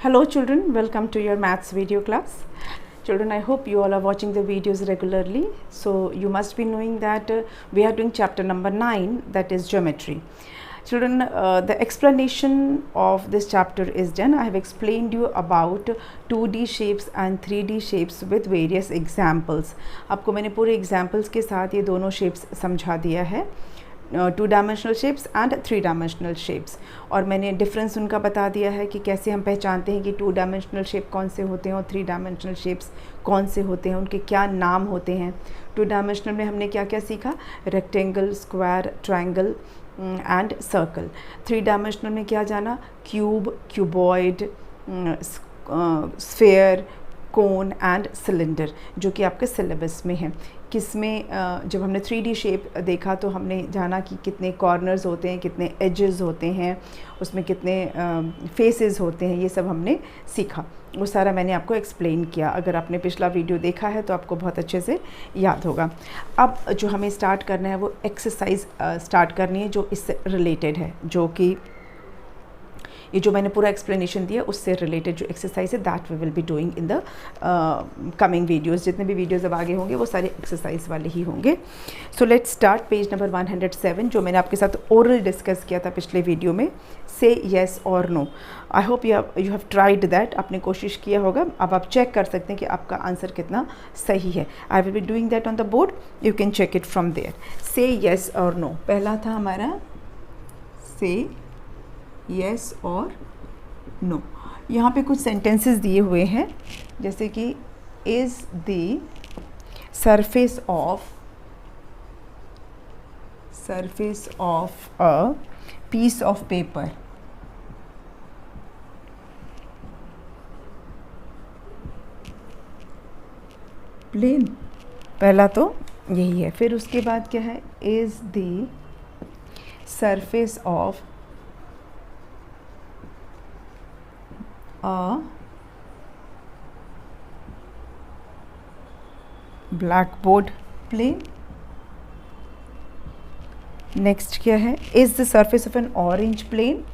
Hello children, welcome to your maths video class. Children, I hope you all are watching the videos regularly. So you must be knowing that we are doing chapter number 9, that is geometry. Children, the explanation of this chapter is done. I have explained you about 2D shapes and 3D shapes with various examples. आपको मैंने पूरे examples के साथ ये दोनों shapes समझा दिया है, 2 dimensional shapes and 3 dimensional shapes, और मैंने डिफरेंस उनका बता दिया है कि कैसे हम पहचानते हैं कि 2 डायमेंशनल शेप कौन से होते हैं और 3 डायमेंशनल शेप्स कौन से होते हैं, उनके क्या नाम होते हैं। 2 डायमेंशनल में हमने क्या क्या सीखा, rectangle, square, triangle and circle. 3 dimensional में क्या जाना, cube, cuboid, sphere, cone and cylinder, जो कि आपके सिलेबस में है। किसमें जब हमने 3D शेप देखा तो हमने जाना कि कितने कॉर्नर्स होते हैं, कितने एजेस होते हैं, उसमें कितने फेसेस होते हैं, ये सब हमने सीखा। वो सारा मैंने आपको एक्सप्लेन किया। अगर आपने पिछला वीडियो देखा है तो आपको बहुत अच्छे से याद होगा। अब जो हमें स्टार्ट करना है वो एक्सरसाइज स्टार्ट करनी है जो इससे रिलेटेड है, जो कि ये जो मैंने पूरा एक्सप्लेनेशन दिया उससे रिलेटेड जो एक्सरसाइज है that we will be doing in the coming videos. जितने भी वीडियोस अब आगे होंगे वो सारे एक्सरसाइज वाले ही होंगे। So let's start page number 107, जो मैंने आपके साथ ओरल डिस्कस किया था पिछले वीडियो में। से येस और no. I hope you have tried that, आपने कोशिश किया होगा। अब आप चेक कर सकते हैं कि आपका आंसर कितना सही है। I will be doing that on the board, you can check it from there. Say yes और नो, पहला था हमारा से येस और नो। यहाँ पे कुछ सेंटेंसेस दिए हुए हैं, जैसे कि is the surface of a piece of paper plane. पहला तो यही है। फिर उसके बाद क्या है, is the surface of a blackboard plane। Next क्या है, is the surface of an orange plane.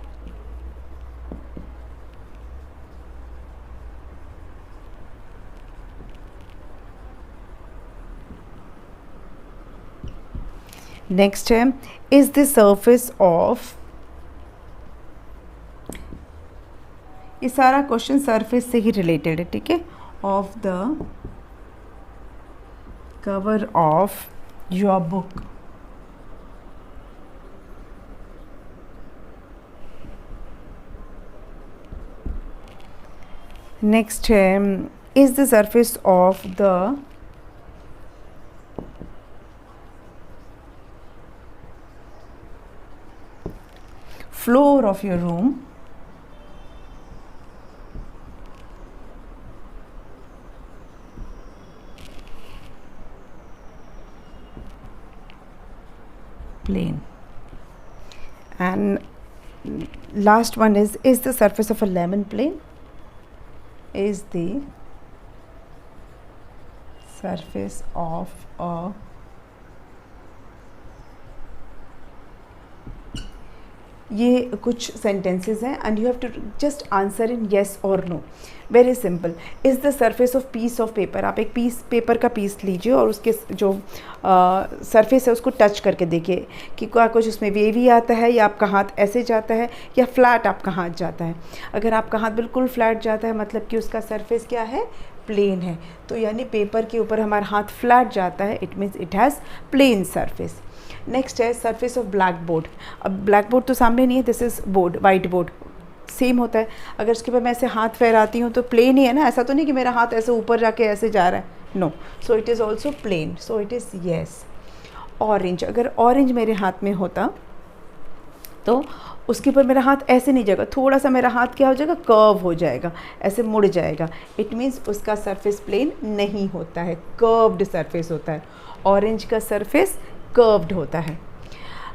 Next है, इज द सरफेस ऑफ, ये सारा क्वेश्चन सरफेस से ही रिलेटेड है, ठीक है। Of the cover of your book. Next है, is the surface of the floor of your room plane। And last one is the surface of a lemon plane, is the surface of a, ये कुछ sentences हैं and you have to just answer in yes और no. Very simple. Is the surface of piece of paper, आप एक piece paper का piece लीजिए और उसके जो सरफेस है उसको टच करके देखिए कि क्या कुछ उसमें वेवी आता है, या आपका हाथ ऐसे जाता है, या फ्लैट आपका हाथ जाता है। अगर आपका हाथ बिल्कुल फ्लैट जाता है मतलब कि उसका सरफेस क्या है, प्लेन है। तो यानी पेपर के ऊपर हमारा हाथ फ्लैट जाता है, it means it has plane surface. Next है सरफेस ऑफ ब्लैक बोर्ड। अब ब्लैक बोर्ड तो सामने नहीं है, this is board, white board same होता है। अगर उसके ऊपर मैं ऐसे हाथ फहराती हूँ तो प्लेन ही है ना, ऐसा तो नहीं कि मेरा हाथ ऐसे ऊपर जाके ऐसे जा रहा है, no. So it is also plane, so it is yes. Orange, अगर ऑरेंज मेरे हाथ में होता तो उसके ऊपर मेरा हाथ ऐसे नहीं जाएगा, थोड़ा सा मेरा हाथ क्या हो जाएगा, कर्व हो जाएगा, ऐसे मुड़ जाएगा। इट मीन्स उसका सरफेस प्लेन नहीं होता है, कर्व्ड सरफेस होता है। ऑरेंज का सरफेस कर्व्ड होता है।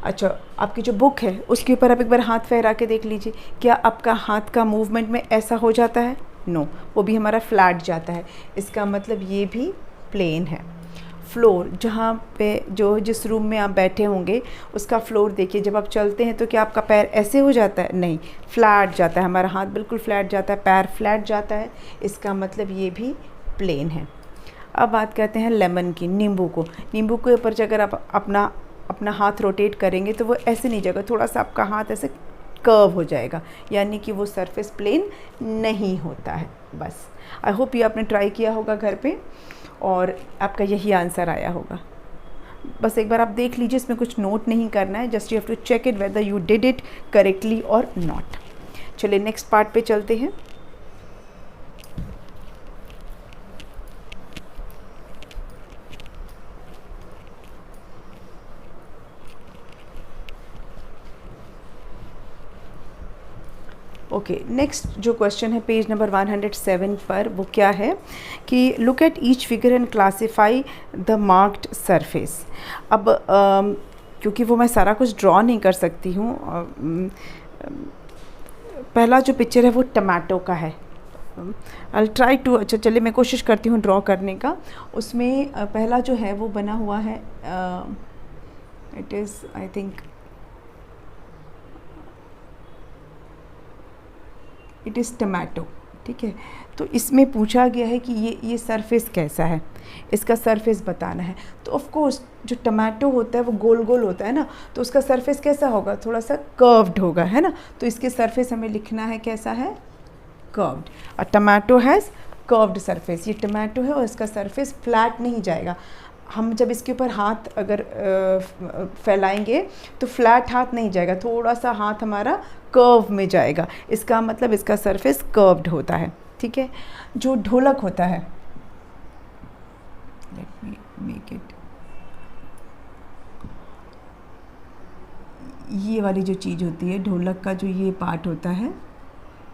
अच्छा, आपकी जो बुक है उसके ऊपर आप एक बार हाथ फहरा के देख लीजिए, क्या आपका हाथ का मूवमेंट में ऐसा हो जाता है, नो, वो भी हमारा फ्लैट जाता है। इसका मतलब ये भी प्लेन है। फ्लोर, जहाँ पे जो जिस रूम में आप बैठे होंगे उसका फ्लोर देखिए। जब आप चलते हैं तो क्या आपका पैर ऐसे हो जाता है? नहीं, फ्लैट जाता है, हमारा हाथ बिल्कुल फ्लैट जाता है, पैर फ्लैट जाता है, इसका मतलब ये भी प्लेन है। अब बात करते हैं लेमन की, नींबू को। नींबू के ऊपर अगर आप अपना हाथ रोटेट करेंगे तो वो ऐसे नहीं जाएगा, थोड़ा सा आपका हाथ ऐसे कर्व हो जाएगा, यानी कि वो सरफेस प्लेन नहीं होता है। बस आई होप ये आपने ट्राई किया होगा घर पे और आपका यही आंसर आया होगा। बस एक बार आप देख लीजिए, इसमें कुछ नोट नहीं करना है, just you have to check it whether you did it correctly और नॉट। चलिए नेक्स्ट पार्ट पे चलते हैं। ओके, नेक्स्ट जो क्वेश्चन है पेज नंबर 107 पर, वो क्या है कि look at each figure and classify the marked surface. अब क्योंकि वो मैं सारा कुछ ड्रॉ नहीं कर सकती हूँ, पहला जो पिक्चर है वो टमाटो का है। आई ट्राई टू, अच्छा चलिए मैं कोशिश करती हूँ ड्रॉ करने का। उसमें पहला जो है वो बना हुआ है, it is I think it is tomato, ठीक है। तो इसमें पूछा गया है कि ये सरफेस कैसा है, इसका सरफेस बताना है। तो ऑफ कोर्स जो टमाटो होता है वो गोल गोल होता है ना, तो उसका सरफेस कैसा होगा? थोड़ा सा कर्व्ड होगा, है ना। तो इसके सरफेस हमें लिखना है कैसा है? कर्व्ड। और टमाटो हैज़ कर्व्ड सरफेस, ये टमाटो है और इसका सरफेस फ्लैट नहीं जाएगा। हम जब इसके ऊपर हाथ अगर फैलाएंगे तो फ्लैट हाथ नहीं जाएगा, थोड़ा सा हाथ हमारा कर्व में जाएगा, इसका मतलब इसका सरफेस कर्व्ड होता है, ठीक है। जो ढोलक होता है, लेट मी मेक इट, ये वाली जो चीज़ होती है ढोलक का, जो ये पार्ट होता है,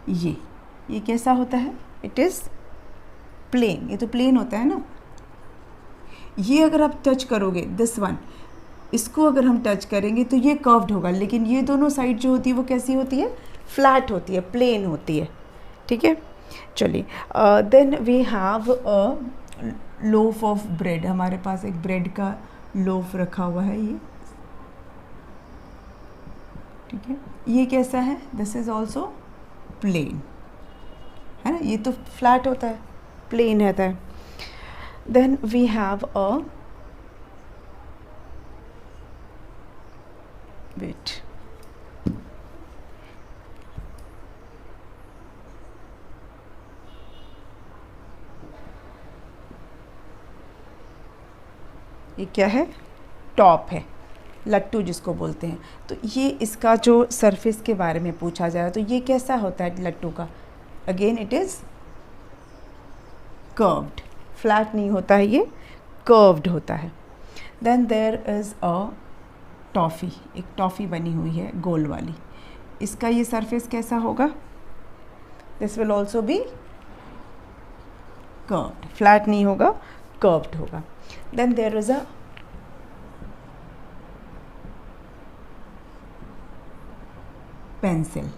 ये कैसा होता है? इट इज़ प्लेन, ये तो प्लेन होता है ना। ये अगर आप टच करोगे दिस वन, इसको अगर हम टच करेंगे तो ये कर्व्ड होगा, लेकिन ये दोनों साइड जो होती है वो कैसी होती है? फ्लैट होती है, प्लेन होती है, ठीक है। चलिए then we have a loaf of bread, हमारे पास एक ब्रेड का लोफ रखा हुआ है, ये ठीक है। ये कैसा है? दिस इज़ ऑल्सो प्लेन, है ना, ये तो फ्लैट होता है, प्लेन रहता है। Then we have a, wait, ये क्या है? टॉप है, लट्टू जिसको बोलते हैं। तो ये इसका जो सरफेस के बारे में पूछा जा रहा है, तो ये कैसा होता है लट्टू का? Again it is curved, flat नहीं होता है, ये कर्व्ड होता है। Then there is a toffee, एक टॉफ़ी बनी हुई है गोल वाली, इसका ये सरफेस कैसा होगा? This will also be curved, flat नहीं होगा, कर्व्ड होगा। Then there is a pencil,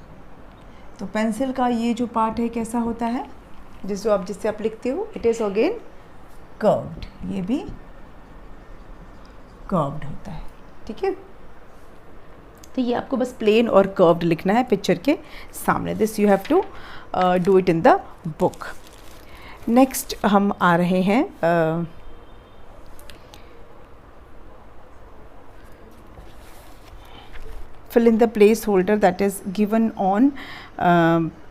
तो पेंसिल का ये जो पार्ट है कैसा होता है? जिससे आप लिखते हो, इट इज़ अगेन कर्व्ड, ये भी कर्व्ड होता है, ठीक है। तो ये आपको बस प्लेन और कर्व्ड लिखना है पिक्चर के सामने। This you have to do it in the book. Next हम आ रहे हैं fill in the placeholder that is given on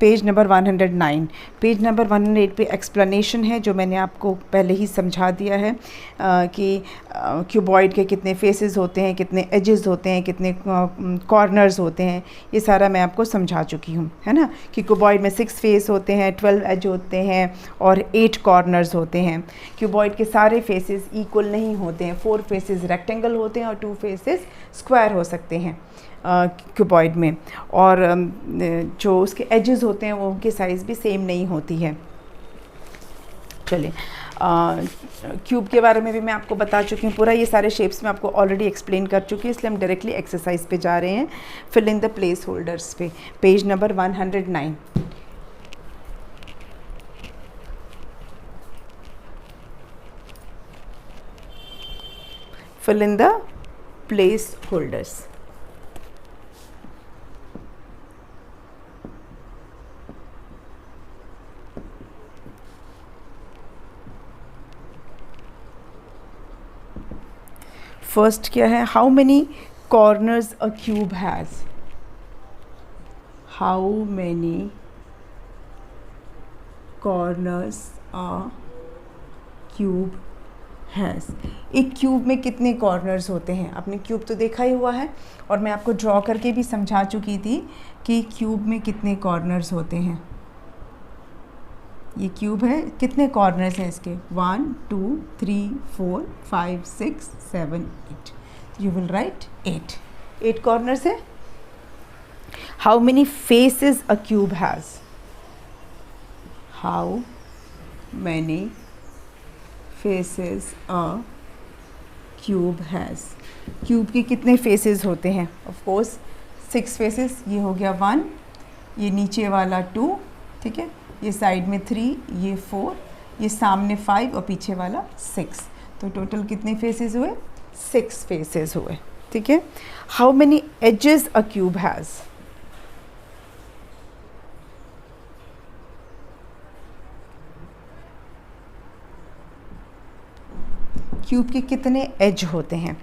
page number 109। Page number 108 पे एक्सप्लेनेशन है जो मैंने आपको पहले ही समझा दिया है कि क्यूबॉइड के कितने फेसेस होते हैं, कितने एजेस होते हैं, कितने कॉर्नर्स होते हैं, ये सारा मैं आपको समझा चुकी हूँ, है ना। कि क्यूबॉइड में 6 फेस होते हैं, 12 एज होते हैं और 8 कॉर्नर्स होते हैं। क्यूबॉइड के सारे फेसेस इक्वल नहीं होते हैं, 4 फेसेस रेक्टेंगल होते हैं और 2 फेसेस स्क्वायर हो सकते हैं क्यूबॉइड में, और जो उसके एजेस होते हैं वो उनकी साइज़ भी सेम नहीं होती है। चलिए क्यूब के बारे में भी मैं आपको बता चुकी हूँ, पूरा ये सारे शेप्स में आपको ऑलरेडी एक्सप्लेन कर चुकी हूँ, इसलिए हम डायरेक्टली एक्सरसाइज पे जा रहे हैं, fill in the placeholders पे, page number 109। fill in the placeholders. First क्या है, how many corners a cube has, how many corners a cube has, एक क्यूब में कितने कॉर्नर्स होते हैं, आपने क्यूब तो देखा ही हुआ है और मैं आपको ड्रॉ करके भी समझा चुकी थी कि क्यूब में कितने कॉर्नर्स होते हैं। ये क्यूब है, कितने कॉर्नर्स हैं इसके, 1 2 3 4 5 6 7 8, यू विल राइट 8 कॉर्नर्स है। How many faces a cube has, how many faces a cube has, cube के कितने फेसेस होते हैं, ऑफ कोर्स 6 फेसेस, ये हो गया 1, ये नीचे वाला 2, ठीक है, ये साइड में 3, ये 4, ये सामने 5 और पीछे वाला 6, तो टोटल कितने फेसेस हुए, 6 फेसेस हुए, ठीक है। How many edges a cube has, cube के कितने एज होते हैं,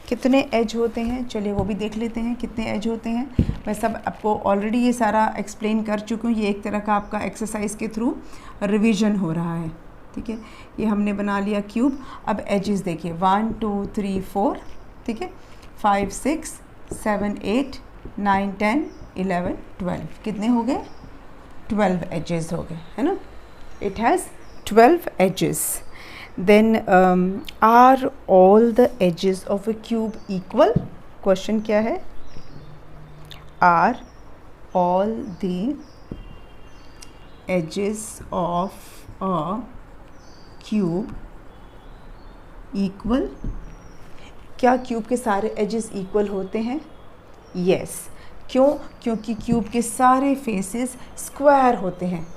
कितने एज होते हैं, चलिए वो भी देख लेते हैं कितने एज होते हैं। मैं सब आपको ऑलरेडी ये सारा एक्सप्लेन कर चुकी हूँ, ये एक तरह का आपका एक्सरसाइज के थ्रू रिवीजन हो रहा है, ठीक है। ये हमने बना लिया क्यूब, अब एजेस देखिए 1 2 3 4, ठीक है, 5 6 7 8 9 10 11 12, कितने हो गए, 12 एजेस हो गए, है ना, it has 12 edges. Then are all the edges of a cube equal? Question क्या है? Are all the edges of a cube equal? क्या क्यूब के सारे एजेस इक्वल होते हैं? Yes. क्यों? क्योंकि क्यूब के सारे फेसेस स्क्वायर होते हैं,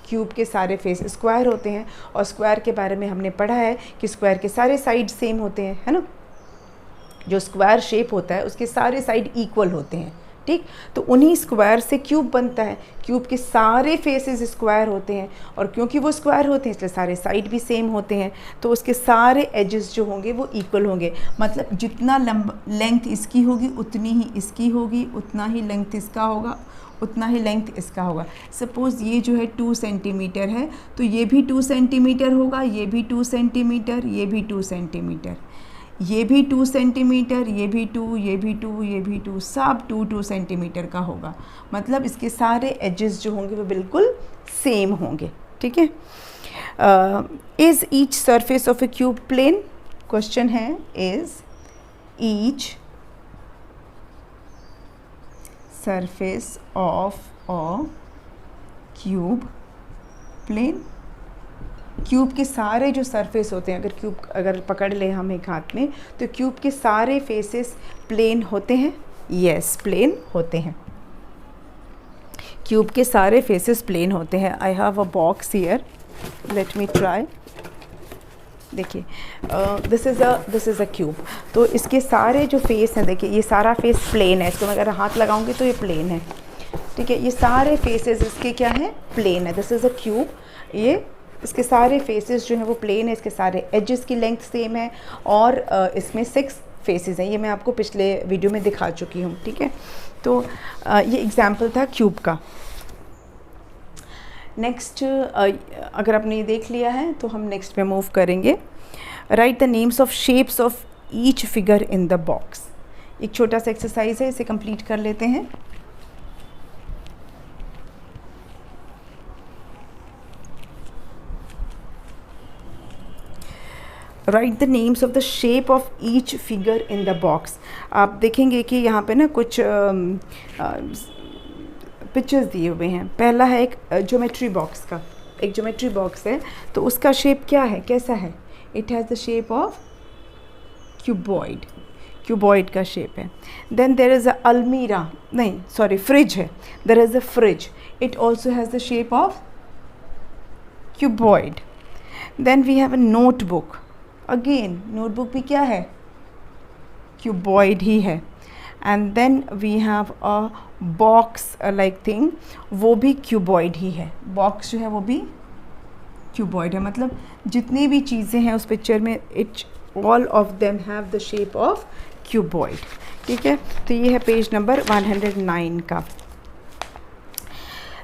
क्यूब के सारे फेस स्क्वायर होते हैं, और स्क्वायर के बारे में हमने पढ़ा है कि स्क्वायर के सारे साइड सेम होते हैं, है ना, जो स्क्वायर शेप होता है उसके सारे साइड इक्वल होते हैं, ठीक, तो उन्हीं स्क्वायर से क्यूब बनता है, क्यूब के सारे फेसेस स्क्वायर होते हैं, और क्योंकि वो स्क्वायर होते हैं इसलिए सारे साइड भी सेम होते हैं, तो उसके सारे एजेस जो होंगे वो इक्वल होंगे, मतलब जितना लेंथ इसकी होगी उतनी ही इसकी होगी, उतना ही लेंथ इसका होगा, उतना ही लेंथ इसका होगा। सपोज़ ये जो है 2 सेंटीमीटर है, तो ये भी 2 सेंटीमीटर होगा, ये भी 2 सेंटीमीटर, ये भी 2 सेंटीमीटर, ये भी 2 सेंटीमीटर, ये भी 2, ये भी 2, ये भी 2, सब 2 सेंटीमीटर का होगा, मतलब इसके सारे एजेस जो होंगे वो बिल्कुल सेम होंगे, ठीक है। Is each surface of a cube plane, question है is each surface of a cube plane, cube के सारे जो सरफेस होते हैं, अगर क्यूब अगर पकड़ ले हम एक हाथ में, तो क्यूब के सारे फेसेस प्लेन होते हैं, यस प्लेन होते हैं, क्यूब के सारे फेसेस प्लेन होते हैं। I have a box here, let me try, देखिए दिस इज़ अ क्यूब, तो इसके सारे जो फेस हैं, देखिए ये सारा फेस प्लेन है, इसको मैं अगर हाथ लगाऊंगी तो ये प्लेन है, ठीक है, ये सारे फेसेस इसके क्या हैं, प्लेन है, दिस इज़ अ क्यूब, ये इसके सारे फेसेस जो हैं वो प्लेन है, इसके सारे एजेस की लेंथ सेम है, और इसमें 6 फेसेस हैं, ये मैं आपको पिछले वीडियो में दिखा चुकी हूँ, ठीक है। तो ये एग्जाम्पल था क्यूब का। नेक्स्ट अगर आपने ये देख लिया है तो हम नेक्स्ट पे मूव करेंगे। Right the names of shapes of each figure in the box, एक छोटा सा एक्सरसाइज है, इसे कंप्लीट कर लेते हैं। Right the names of the shape of each figure in the box. आप देखेंगे कि यहाँ पे ना कुछ पिक्चर्स दिए हुए हैं। पहला है एक ज्योमेट्री बॉक्स का, एक ज्योमेट्री बॉक्स है, तो उसका शेप क्या है, कैसा है, it has the shape of cuboid, cuboid का शेप है। Then there is a almirah, नहीं सॉरी फ्रिज है, there is a fridge, it also has the shape of cuboid. Then we have a notebook, again notebook भी क्या है, cuboid ही है। And then we have a box like thing, वो भी cuboid ही है। बॉक्स जो है वो भी क्यूबॉइड है, मतलब जितनी भी चीज़ें हैं उस पिक्चर में it all of them have the shape of cuboid. ठीक है, तो ये है पेज नंबर 109 का।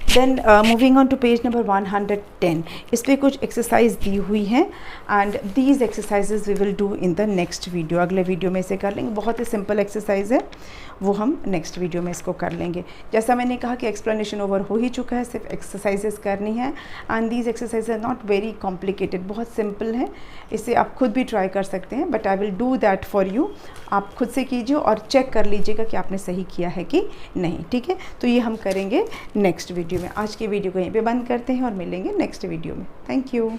Then moving on to page number 110, इस पर कुछ एक्सरसाइज दी हुई हैं and these exercises we will do in the next video. अगले वीडियो में इसे कर लेंगे, बहुत ही सिंपल एक्सरसाइज है, वो हम नेक्स्ट वीडियो में इसको कर लेंगे। जैसा मैंने कहा कि एक्सप्लेनेशन ओवर हो ही चुका है, सिर्फ एक्सरसाइजेस करनी है and these exercise are not very complicated, बहुत सिंपल है, इसे आप खुद भी ट्राई कर सकते हैं, but I will do that for you. आप खुद से कीजिए और चेक कर लीजिएगा कि आपने सही किया है कि नहीं। ठीक है, तो ये हम करेंगे नेक्स्ट वीडियो में। आज की वीडियो को यहीं पे बंद करते हैं और मिलेंगे नेक्स्ट वीडियो में। Thank you.